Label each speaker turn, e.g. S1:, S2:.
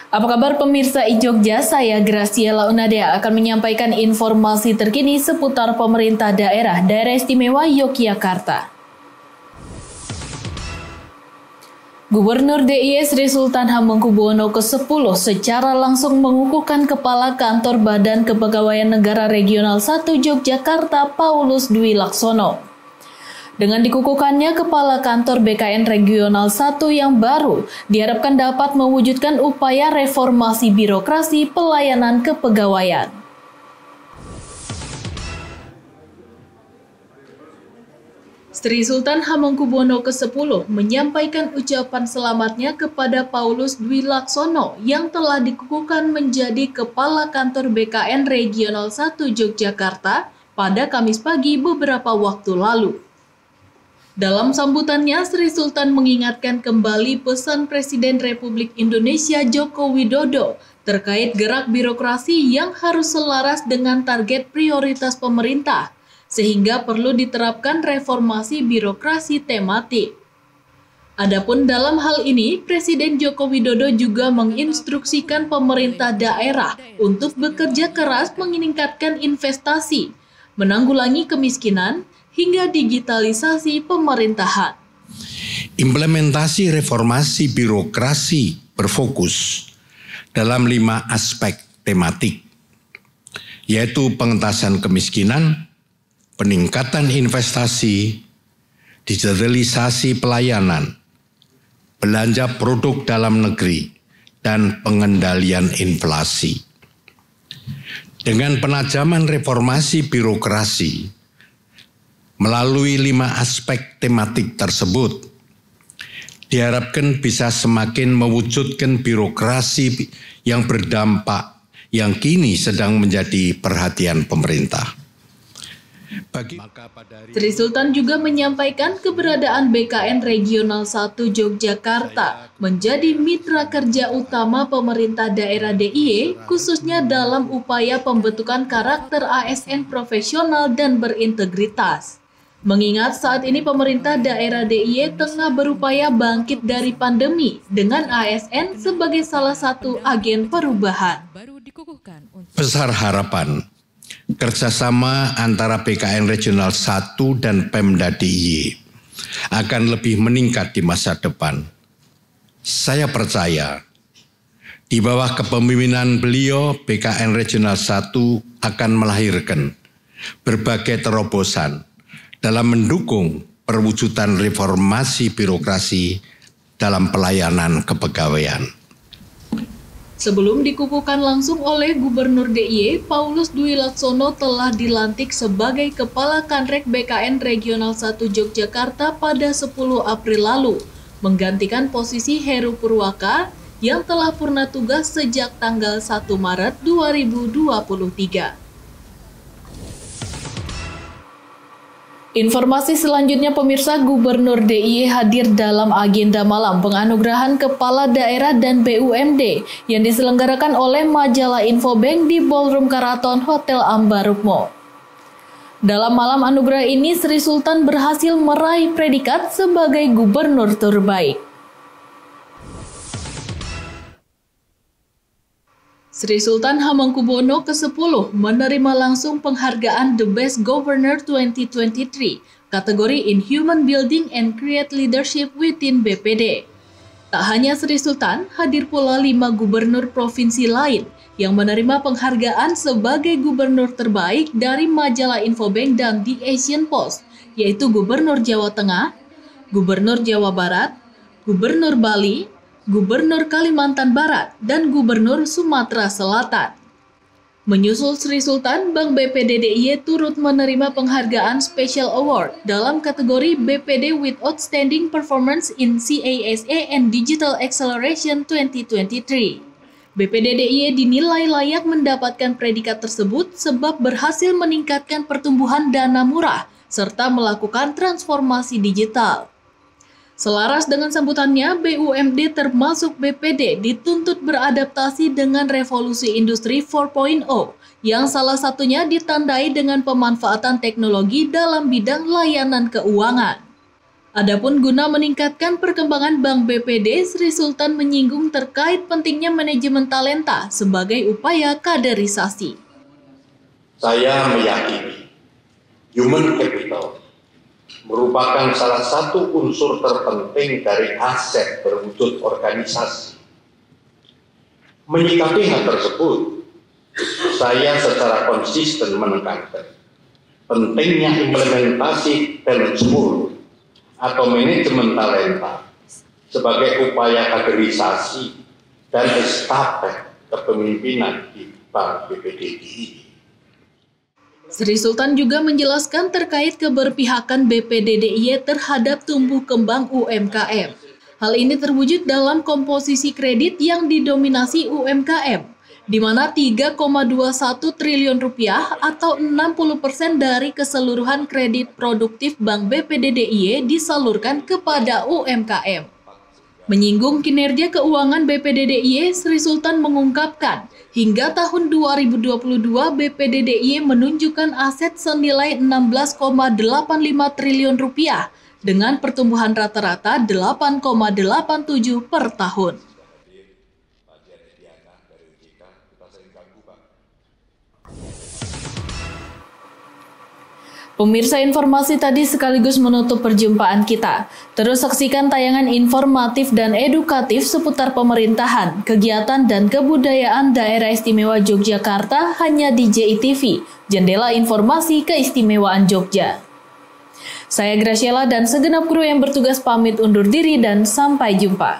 S1: Apa kabar pemirsa iJogja? Saya Graciela Unadea akan menyampaikan informasi terkini seputar pemerintah daerah Istimewa Yogyakarta. Gubernur DIY Sri Sultan Hamengkubuwono ke-10 secara langsung mengukuhkan Kepala Kantor Badan Kepegawaian Negara Regional 1 Yogyakarta Paulus Dwi Laksono. Dengan dikukuhkannya Kepala Kantor BKN Regional 1 yang baru, diharapkan dapat mewujudkan upaya reformasi birokrasi pelayanan kepegawaian. Sri Sultan Hamengkubuwono ke-10 menyampaikan ucapan selamatnya kepada Paulus Dwi Laksono yang telah dikukuhkan menjadi Kepala Kantor BKN Regional 1 Yogyakarta pada Kamis pagi beberapa waktu lalu. Dalam sambutannya, Sri Sultan mengingatkan kembali pesan Presiden Republik Indonesia Joko Widodo terkait gerak birokrasi yang harus selaras dengan target prioritas pemerintah, sehingga perlu diterapkan reformasi birokrasi tematik. Adapun dalam hal ini, Presiden Joko Widodo juga menginstruksikan pemerintah daerah untuk bekerja keras meningkatkan investasi, menanggulangi kemiskinan, hingga digitalisasi pemerintahan.
S2: Implementasi reformasi birokrasi berfokus dalam 5 aspek tematik, yaitu pengentasan kemiskinan, peningkatan investasi, digitalisasi pelayanan, belanja produk dalam negeri, dan pengendalian inflasi. Dengan penajaman reformasi birokrasi, melalui 5 aspek tematik tersebut, diharapkan bisa semakin mewujudkan birokrasi yang berdampak yang kini sedang menjadi perhatian pemerintah.
S1: Sri Sultan juga menyampaikan keberadaan BKN Regional 1 Yogyakarta menjadi mitra kerja utama pemerintah daerah DIY, khususnya dalam upaya pembentukan karakter ASN profesional dan berintegritas. Mengingat saat ini pemerintah daerah DIY tengah berupaya bangkit dari pandemi dengan ASN sebagai salah satu agen perubahan.
S2: Besar harapan kerjasama antara BKN Regional 1 dan Pemda DIY akan lebih meningkat di masa depan. Saya percaya di bawah kepemimpinan beliau, BKN Regional 1 akan melahirkan berbagai terobosan dalam mendukung perwujudan reformasi birokrasi dalam pelayanan kepegawaian.
S1: Sebelum dikukuhkan langsung oleh Gubernur DIY, Paulus Dwi Laksono telah dilantik sebagai Kepala Kanrek BKN Regional 1 Yogyakarta pada 10 April lalu, menggantikan posisi Heru Purwaka yang telah purna tugas sejak tanggal 1 Maret 2023. Informasi selanjutnya pemirsa, Gubernur DIY hadir dalam agenda malam penganugerahan Kepala Daerah dan BUMD yang diselenggarakan oleh majalah Infobank di Ballroom Karaton Hotel Ambarukmo. Dalam malam anugerah ini, Sri Sultan berhasil meraih predikat sebagai Gubernur terbaik. Sri Sultan Hamengkubuwono ke-10 menerima langsung penghargaan The Best Governor 2023, kategori in Human Building and Create Leadership within BPD. Tak hanya Sri Sultan, hadir pula 5 gubernur provinsi lain yang menerima penghargaan sebagai gubernur terbaik dari majalah Infobank dan The Asian Post, yaitu Gubernur Jawa Tengah, Gubernur Jawa Barat, Gubernur Bali, Gubernur Kalimantan Barat, dan Gubernur Sumatera Selatan. Menyusul Sri Sultan, Bank BPD DIY turut menerima penghargaan Special Award dalam kategori BPD with Outstanding Performance in CASA and Digital Acceleration 2023. BPD DIY dinilai layak mendapatkan predikat tersebut sebab berhasil meningkatkan pertumbuhan dana murah serta melakukan transformasi digital. Selaras dengan sambutannya, BUMD termasuk BPD dituntut beradaptasi dengan revolusi industri 4.0 yang salah satunya ditandai dengan pemanfaatan teknologi dalam bidang layanan keuangan. Adapun guna meningkatkan perkembangan Bank BPD, Sri Sultan menyinggung terkait pentingnya manajemen talenta sebagai upaya kaderisasi.
S2: Saya meyakini human capital merupakan salah satu unsur terpenting dari aset berwujud organisasi. Menyikapi hal tersebut, saya secara konsisten menekankan pentingnya implementasi talent school atau manajemen talenta sebagai upaya kaderisasi dan estafet kepemimpinan di Bank BPD DIY.
S1: Sri Sultan juga menjelaskan terkait keberpihakan BPD DIY terhadap tumbuh kembang UMKM. Hal ini terwujud dalam komposisi kredit yang didominasi UMKM, di mana 3,21 triliun rupiah atau 60% dari keseluruhan kredit produktif Bank BPD DIY disalurkan kepada UMKM. Menyinggung kinerja keuangan BPD DIY, Sri Sultan mengungkapkan, hingga tahun 2022 BPD DIY menunjukkan aset senilai 16,85 triliun rupiah dengan pertumbuhan rata-rata 8,87 per tahun. Pemirsa, informasi tadi sekaligus menutup perjumpaan kita. Terus saksikan tayangan informatif dan edukatif seputar pemerintahan, kegiatan dan kebudayaan Daerah Istimewa Yogyakarta hanya di JITV, Jendela Informasi Keistimewaan Jogja. Saya Graciela dan segenap kru yang bertugas pamit undur diri dan sampai jumpa.